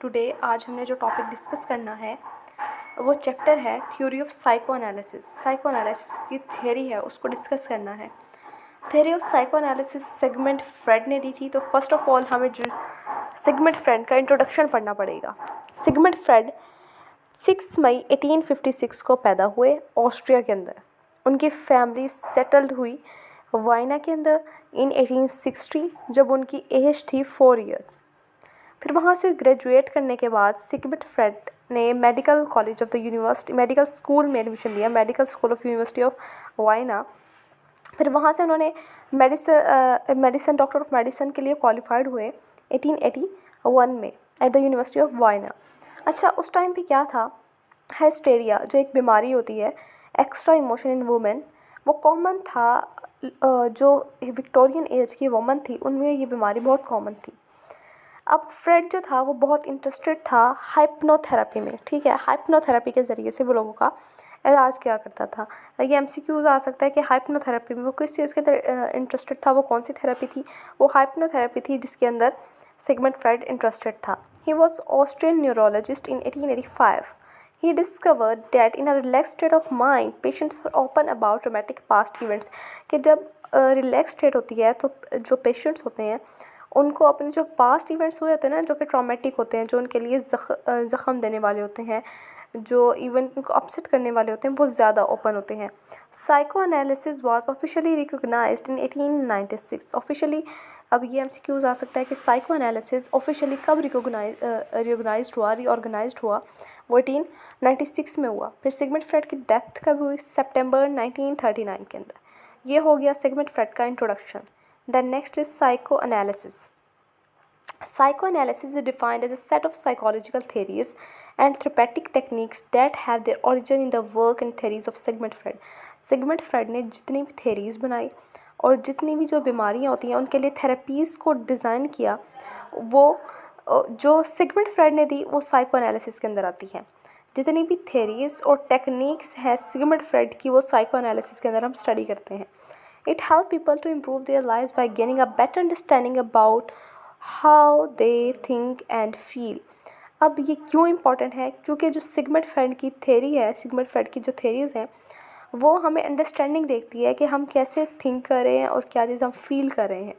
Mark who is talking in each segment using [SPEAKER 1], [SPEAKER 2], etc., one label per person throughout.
[SPEAKER 1] Today आज हमने जो टॉपिक डिस्कस करना है वो चैप्टर है theory of psychoanalysis. Psychoanalysis की थियरी है उसको डिस्कस करना है। Theory of psychoanalysis Sigmund Freud ने दी थी। तो फर्स्ट ऑफ ऑल हमें जो सिगमंड फ्रेड का इंट्रोडक्शन पढ़ना पड़ेगा। सिगमंड फ्रेड 6 मई 1856 को पैदा हुए ऑस्ट्रिया के अंदर। उनकी फैमिली सेटल्ड हुई वाइना के अंदर इन 1860 जब उनकी एज थी 4 ईयर्स। फिर वहाँ से ग्रेजुएट करने के बाद सिगमंड फ्रेड ने medical college of the university medical school में एडमिशन लिया, medical school of university of Vienna. फिर वहाँ से उन्होंने मेडिसिन डॉक्टर ऑफ मेडिसिन के लिए क्वालिफाइड हुए 1881 में एट द यूनिवर्सिटी ऑफ वाइना। अच्छा, उस टाइम पे क्या था, हाइस्टेरिया जो एक बीमारी होती है, एक्स्ट्रा इमोशन इन वुमेन, वो कॉमन था। जो विक्टोरियन एज की वुमन थी उनमें ये बीमारी बहुत कॉमन थी। अब फ्रेड जो था वो बहुत इंटरेस्टेड था हाइप्नोथेरेपी में। ठीक है, हाइप्नोथेरेपी के ज़रिए से वो लोगों का इलाज किया करता था। ये एमसीक्यूज आ सकता है कि हाइप्नोथेरेपी में वो किस चीज़ के अंदर इंटरेस्टेड था, वो कौन सी थेरेपी थी। वो हाइप्नोथेरेपी थी जिसके अंदर सिगमंड फ्रेड इंटरेस्टेड था। He was Austrian neurologist in 1885। He discovered that in a relaxed state of mind, patients are open about traumatic past events। कि जब रिलैक्स स्टेट होती है तो जो पेशेंट्स होते हैं उनको अपने जो पास्ट इवेंट्स हुए होते हैं ना, जो कि ट्रॉमेटिक होते हैं, जो उनके लिए ज़ख़म देने वाले होते हैं, जो इवेंट उनको अपसेट करने वाले होते हैं, वो ज़्यादा ओपन होते हैं। Psychoanalysis was officially recognized in 1896। Officially अब ये एमसीक्यूज आ सकता है कि साइको एनालिसिस ऑफिशियली कब रीऑर्गेनाइज्ड हुआ, वो 1896 में हुआ। फिर सिगमंड फ्रेड की डेथ कब हुई, सितंबर 1939 के अंदर। ये हो गया सिगमंड फ्रेड का introduction. Then next is psychoanalysis. Psychoanalysis is defined as a set of psychological theories and therapeutic techniques that have their origin in the work and theories of Sigmund Freud. Sigmund Freud ने जितनी भी theories बनाई और जितनी भी जो बीमारियाँ होती हैं उनके लिए थेरेपीज़ को डिज़ाइन किया, वो जो सिगमंड फ्रेड ने दी वो साइकोएनालिसिस के अंदर आती हैं। जितनी भी थेरीज और टेक्निक्स हैं सिगमंड फ्रेड की, वो साइकोएनालिसिस के अंदर हम स्टडी करते हैं। It helps people to improve their lives by gaining a better understanding about how they think and feel। अब ये क्यों इम्पॉर्टेंट है, क्योंकि जो सिगमंड फ्रेड की थेरी है, सिगमंड फ्रेड की जो थेरीज़ हैं वो हमें अंडरस्टैंडिंग देखती है कि हम कैसे थिंक कर रहे हैं और क्या चीज़ हम फील कर रहे हैं।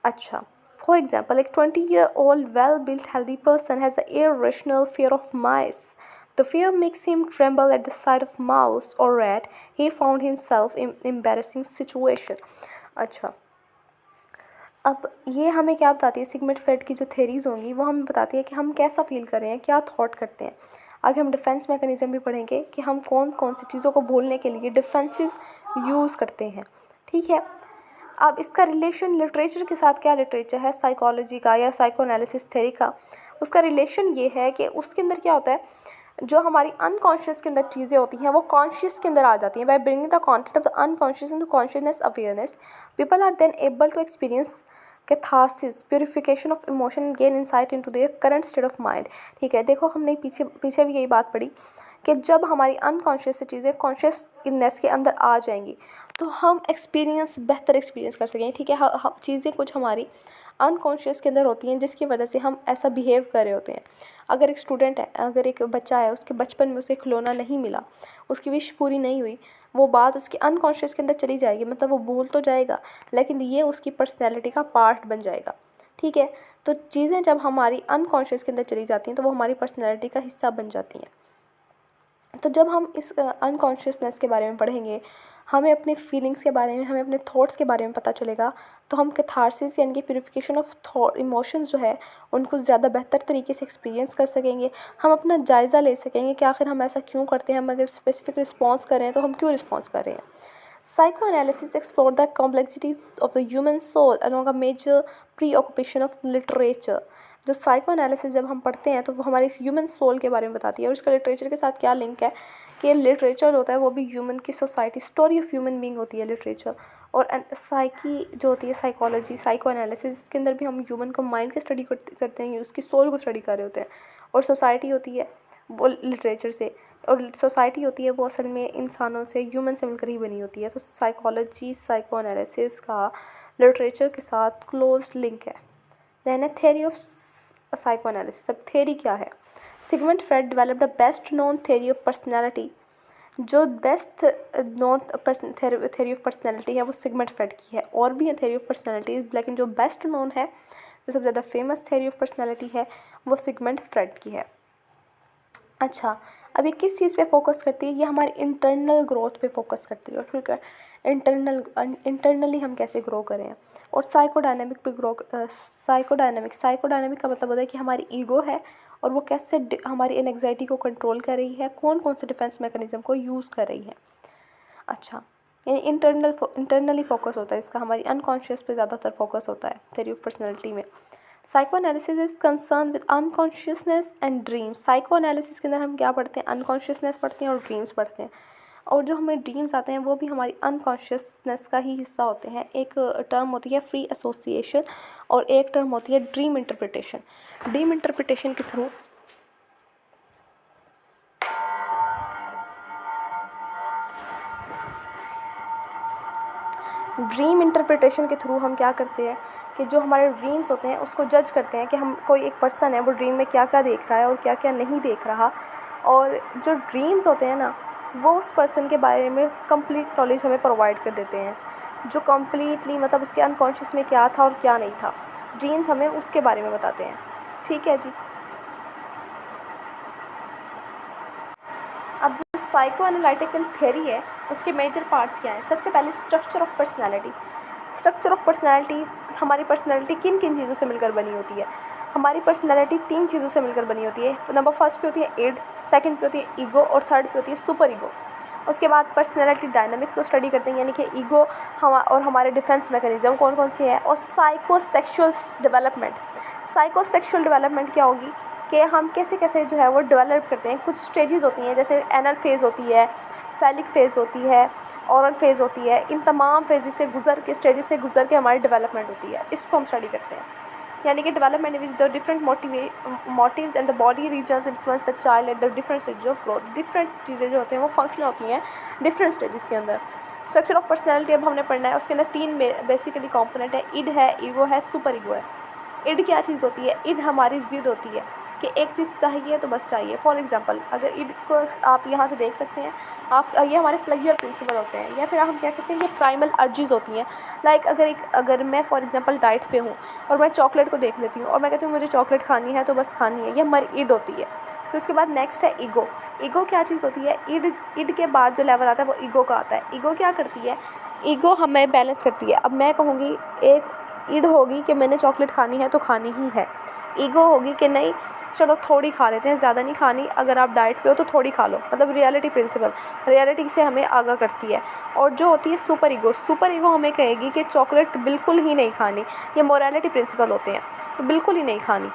[SPEAKER 1] अच्छा, फॉर एग्जाम्पल एक 20-year-old well built healthy person has a irrational fear of mice। The fear makes him tremble at the sight of mouse or rat. He found himself in embarrassing situation। अच्छा, अब ये हमें क्या बताती है, Sigmund Fred की जो theories होंगी वो हमें बताती है कि हम कैसा फील कर रहे हैं, क्या थॉट करते हैं। आगे हम डिफेंस मैकेनिज़्म भी पढ़ेंगे कि हम कौन कौन सी चीज़ों को बोलने के लिए डिफेंसेस यूज़ करते हैं। ठीक है, अब इसका रिलेशन लिटरेचर के साथ क्या लिटरेचर है साइकोलॉजी का या साइकोएनालिसिस थ्योरी का, उसका रिलेशन ये है कि उसके अंदर क्या होता है, जो हमारी अनकॉन्शियस के अंदर चीज़ें होती हैं वो कॉन्शियस के अंदर आ जाती हैं। By bringing the content of the unconscious into consciousness awareness, people are then able to experience catharsis, purification of emotion and gain insight into their current state of mind. ठीक है, देखो हमने पीछे भी यही बात पढ़ी कि जब हमारी अनकॉन्शियस से चीज़ें कॉन्शियसनेस के अंदर आ जाएंगी तो हम बेहतर एक्सपीरियंस कर सकेंगे। ठीक है, हम चीज़ें कुछ हमारी अनकॉन्शियस के अंदर होती हैं जिसकी वजह से हम ऐसा बिहेव कर रहे होते हैं। अगर एक स्टूडेंट है, अगर एक बच्चा है, उसके बचपन में उसे खिलौना नहीं मिला, उसकी विश पूरी नहीं हुई, वो बात उसके अनकॉन्शियस के अंदर चली जाएगी, मतलब वो भूल तो जाएगा लेकिन ये उसकी पर्सनैलिटी का पार्ट बन जाएगा। ठीक है, तो चीज़ें जब हमारी अनकॉन्शियस के अंदर चली जाती हैं तो वो हमारी पर्सनैलिटी का हिस्सा बन जाती हैं। तो जब हम इस अनकॉन्शियसनेस के बारे में पढ़ेंगे, हमें अपने फीलिंग्स के बारे में, हमें अपने थॉट्स के बारे में पता चलेगा, तो हम कैथारसिस यानी कि प्यूरिफिकेशन ऑफ थॉट इमोशंस जो है उनको ज़्यादा बेहतर तरीके से एक्सपीरियंस कर सकेंगे। हम अपना जायज़ा ले सकेंगे कि आखिर हम ऐसा क्यों करते हैं, हम अगर स्पेसिफिक रिस्पॉन्स कर रहे हैं तो हम क्यों रिस्पॉन्स कर रहे हैं। Psychoanalysis explored the complexities of the human soul along a major preoccupation of literature। जो साइको एनालिसिस जब हम पढ़ते हैं तो वो हमारे इस ह्यूमन सोल के बारे में बताती है और इसका लिटरेचर के साथ क्या लिंक है कि लिटरेचर होता है वो भी ह्यूमन की society, story of human being होती है लिटरेचर। और साइकी जो होती है साइकोलॉजी, साइको एनालिसिस के अंदर भी हम ह्यूमन को माइंड की स्टडी करते हैं, उसकी सोल को स्टडी कर रहे होते हैं। और सोसाइटी होती है वो लिटरेचर से, और सोसाइटी होती है वो असल में इंसानों से, ह्यूमन से मिलकर ही बनी होती है। तो साइकोलॉजी, साइको एनालिसिस का लिटरेचर के साथ क्लोज लिंक है। Then a theory of psychoanalysis. अब थेरी क्या है? Sigmund Freud developed the best known theory of personality. जो best known theory of personality है वो सिगमंड फ्रॉइड की है। और भी है थेरी ऑफ पर्सनैलिटीज़, लेकिन जो बेस्ट नोन है, जो सबसे ज़्यादा फेमस थेरी ऑफ पर्सनैलिटी है, वो सिगमंड फ्रॉइड की है। अच्छा, अब ये किस चीज़ पे फोकस करती है? ये हमारी इंटरनल ग्रोथ पे फोकस करती है। ठीक है, इंटरनली हम कैसे ग्रो करें। और साइकोडायनामिक पे साइकोडायनामिक का मतलब होता है कि हमारी ईगो है और वो कैसे हमारी एंग्जाइटी को कंट्रोल कर रही है, कौन कौन से डिफेंस मैकेनिज्म को यूज़ कर रही है। अच्छा, यानी इंटरनली फोकस होता है इसका, हमारी अनकॉन्शियस पे ज़्यादातर फोकस होता है थ्योरी ऑफ पर्सनैलिटी में। Psychoanalysis is concern with unconsciousness and dreams. Psychoanalysis के अंदर हम क्या पढ़ते हैं? अनकॉन्शियसनेस पढ़ते हैं और ड्रीम्स पढ़ते हैं। और जो हमें ड्रीम्स आते हैं वो भी हमारी अनकॉन्शियसनेस का ही हिस्सा होते हैं। एक टर्म होती है फ्री एसोसिएशन और एक टर्म होती है ड्रीम इंटरप्रिटेशन। ड्रीम इंटरप्रिटेशन के थ्रू हम क्या करते हैं कि जो हमारे ड्रीम्स होते हैं उसको जज करते हैं कि हम कोई एक पर्सन है वो ड्रीम में क्या क्या देख रहा है और क्या क्या नहीं देख रहा। और जो ड्रीम्स होते हैं ना, वो उस पर्सन के बारे में कंप्लीट नॉलेज हमें प्रोवाइड कर देते हैं, जो कम्प्लीटली मतलब उसके अनकॉन्शियस में क्या था और क्या नहीं था, ड्रीम्स हमें उसके बारे में बताते हैं। ठीक है जी। अब जो साइको एनालिटिकल थ्योरी है उसके मेजर पार्ट्स क्या हैं? सबसे पहले structure of personality. Structure of personality, हमारी पर्सनैलिटी किन किन चीज़ों से मिलकर बनी होती है? हमारी पर्सनैलिटी 3 चीज़ों से मिलकर बनी होती है। नंबर फर्स्ट पे होती है इड, सेकंड पे होती है ईगो और थर्ड पे होती है सुपर ईगो। उसके बाद पर्सनैलिटी डायनामिक्स को स्टडी करते हैं, यानी कि ईगो और हमारे डिफेंस मैकेनिज्म कौन कौन से हैं। और साइकोसेक्सुअल डेवलपमेंट। साइकोसेक्सुअल डेवलपमेंट क्या होगी कि हम कैसे कैसे जो है वो डेवलप करते हैं। कुछ स्टेजेस होती हैं, जैसे एनल फेज़ होती है, फैलिक फेज़ होती है, ओरल फेज़ होती है। इन तमाम फेजेस से गुजर के, स्टेजेस से गुजर के हमारी डेवलपमेंट होती है। इसको हम स्टडी करते हैं, यानी कि development which the different motives and the body reasons influence the child at the different stage of growth. Different चीज़ें जो होती हैं वो फंक्शन होती हैं डिफरेंट स्टेजेस के अंदर। स्ट्रक्चर ऑफ पर्सनैलिटी अब हमने पढ़ना है। उसके अंदर 3 बेसिकली कॉम्पोनेंट है, इड है, ईगो है, सुपर ईगो है। इड क्या चीज़ होती है? इड हमारी ज़िद होती है कि एक चीज़ चाहिए तो बस चाहिए। फॉर एग्जांपल, अगर इड को आप यहाँ से देख सकते हैं, आप ये हमारे प्लेयर प्रिंसिपल होते हैं, या फिर हम कह सकते हैं कि प्राइमल अर्जीज होती हैं। लाइक अगर मैं फॉर एग्जांपल डाइट पे हूँ और मैं चॉकलेट को देख लेती हूँ और मैं कहती हूँ मुझे चॉकलेट खानी है तो बस खानी है, ये हमारी इड होती है। फिर उसके बाद नेक्स्ट है ईगो। ईगो क्या चीज़ होती है? इड के बाद जो लेवल आता है वो ईगो का आता है। ईगो क्या करती है? ईगो हमें बैलेंस करती है। अब मैं कहूँगी, एक इड होगी कि मैंने चॉकलेट खानी है तो खानी ही है। ईगो होगी कि नहीं, चलो थोड़ी खा लेते हैं, ज़्यादा नहीं खानी, अगर आप डाइट पे हो तो थोड़ी खा लो, मतलब रियलिटी प्रिंसिपल, रियलिटी से हमें आगाह करती है। और जो होती है सुपर ईगो हमें कहेगी कि चॉकलेट बिल्कुल ही नहीं खानी। ये मोरालिटी प्रिंसिपल होते हैं, तो बिल्कुल ही नहीं खानी।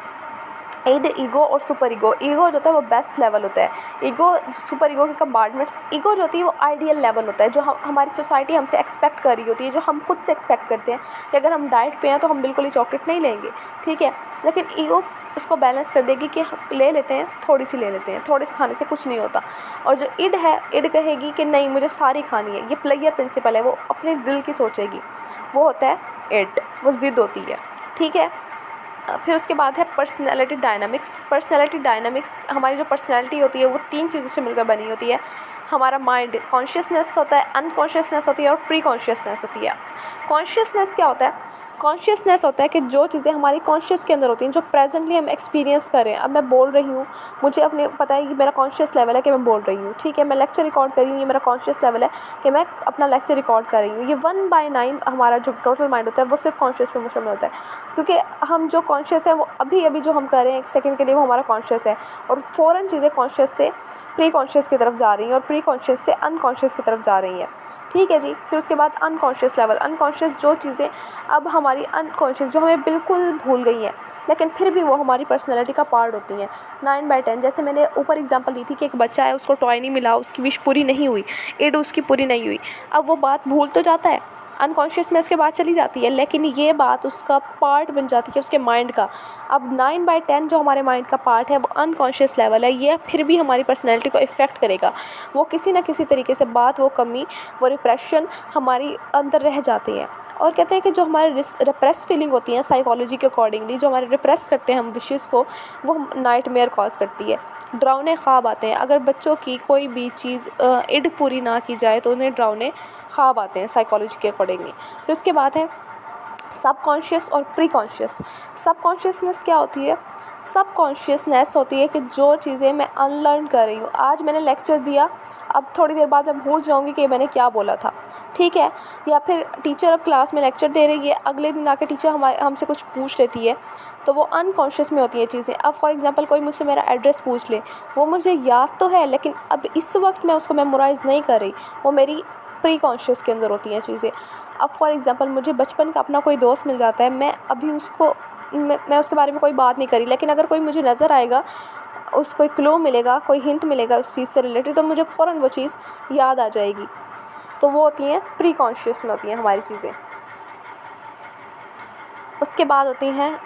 [SPEAKER 1] इड, ईगो और सुपर ईगो। ईगो जो होता है वो बेस्ट लेवल होता है। ईगो, सुपर ईगो के कंपार्टमेंट्स। ईगो जो होती है वो आइडियल लेवल होता है, जो हमारी सोसाइटी हमसे एक्सपेक्ट कर रही होती है, जो हम खुद से एक्सपेक्ट करते हैं कि अगर हम डाइट पे हैं तो हम बिल्कुल ही चॉकलेट नहीं लेंगे, ठीक है। लेकिन ईगो उसको बैलेंस कर देगी कि ले लेते हैं, थोड़ी सी ले लेते हैं, थोड़े से खाने से कुछ नहीं होता। और जो इड है, इड कहेगी कि नहीं मुझे सारी खानी है, ये प्लेयर प्रिंसिपल है, वो अपने दिल की सोचेगी, वो होता है इड, वो ज़िद होती है, ठीक है। फिर उसके बाद है पर्सनैलिटी डायनामिक्स। पर्सनैलिटी डायनामिक्स, हमारी जो पर्सनैलिटी होती है वो 3 चीज़ों से मिलकर बनी होती है। हमारा माइंड, कॉन्शियसनेस होता है, अनकॉन्शियसनेस होती है और प्री कॉन्शियसनेस होती है। कॉन्शियसनेस क्या होता है? कॉन्शियसनेस होता है कि जो चीज़ें हमारी कॉन्शियस के अंदर होती हैं, जो प्रेजेंटली हम एक्सपीरियंस करें। अब मैं बोल रही हूँ, मुझे अपने पता है कि मेरा कॉन्शियस लेवल है कि मैं बोल रही हूँ, ठीक है। मैं लेक्चर रिकॉर्ड कर रही हूँ, ये मेरा कॉन्शियस लेवल है कि मैं अपना लेक्चर रिकॉर्ड कर रही हूँ। ये 1/9 हमारा जो टोटल माइंड होता है वो सिर्फ कॉन्शियस पे मुश्तमिल होता है, क्योंकि हम जो कॉन्शियस है वो अभी अभी जो हम कर रहे हैं 1 सेकंड के लिए वो हमारा कॉन्शियस है, और फ़ौरन चीज़ें कॉन्शियस से प्री कॉन्शियस की तरफ जा रही हैं और प्री कॉन्शियस से अनकॉन्शियस की तरफ जा रही हैं, ठीक है जी। फिर उसके बाद अनकॉन्शियस लेवल। अनकॉन्शियस जो चीज़ें अब हमारी अनकॉन्शियस जो हमें बिल्कुल भूल गई हैं, लेकिन फिर भी वो हमारी पर्सनैलिटी का पार्ट होती हैं। 9/10, जैसे मैंने ऊपर एग्जांपल दी थी कि एक बच्चा है, उसको टॉय नहीं मिला, उसकी विश पूरी नहीं हुई, एड उसकी पूरी नहीं हुई। अब वो बात भूल तो जाता है, अनकॉन्शियस में उसके बाद चली जाती है, लेकिन ये बात उसका पार्ट बन जाती है उसके माइंड का। अब 9/10 जो हमारे माइंड का पार्ट है वो अनकॉन्शियस लेवल है, ये फिर भी हमारी पर्सनैलिटी को इफ़ेक्ट करेगा। वो किसी ना किसी तरीके से बात, वो कमी, वो रिप्रेशन हमारी अंदर रह जाती है। और कहते हैं कि जो हमारे रिप्रेस फीलिंग होती है साइकोलॉजी के अकॉर्डिंगली, जो हमारे रिप्रेस करते हैं हम विशेस को, वो नाइटमेयर कॉज करती है। डरावने ख्वाब आते हैं। अगर बच्चों की कोई भी चीज़ इड पूरी ना की जाए तो उन्हें डरावने ख्वाब आते हैं साइकोलॉजी के अकॉर्डिंगली। फिर उसके बाद है सबकॉन्शियस और प्री कॉन्शियस। सबकॉन्शियसनेस क्या होती है? सबकॉन्शियसनेस होती है कि जो चीज़ें मैं अनलर्न कर रही हूँ, आज मैंने लेक्चर दिया, अब थोड़ी देर बाद मैं भूल जाऊँगी कि मैंने क्या बोला था, ठीक है। या फिर टीचर अब क्लास में लेक्चर दे रही है, अगले दिन आके टीचर हमसे कुछ पूछ लेती है, तो वो अनकॉन्शियस में होती हैं चीज़ें। अब फॉर एग्जांपल कोई मुझसे मेरा एड्रेस पूछ ले, वो मुझे याद तो है लेकिन अब इस वक्त मैं उसको मेमोराइज़ नहीं कर रही, वो मेरी प्री कॉन्शियस के अंदर होती हैं चीज़ें। अब फॉर एग्जांपल मुझे बचपन का अपना कोई दोस्त मिल जाता है, मैं अभी उसको मैं उसके बारे में कोई बात नहीं करी, लेकिन अगर कोई मुझे नज़र आएगा, उसको कोई क्लू मिलेगा, कोई हिंट मिलेगा उस चीज़ से रिलेटेड, तो मुझे फ़ौरन वो चीज़ याद आ जाएगी। तो वो होती हैं प्री कॉन्शियस में होती हैं हमारी चीज़ें। उसके बाद होती हैं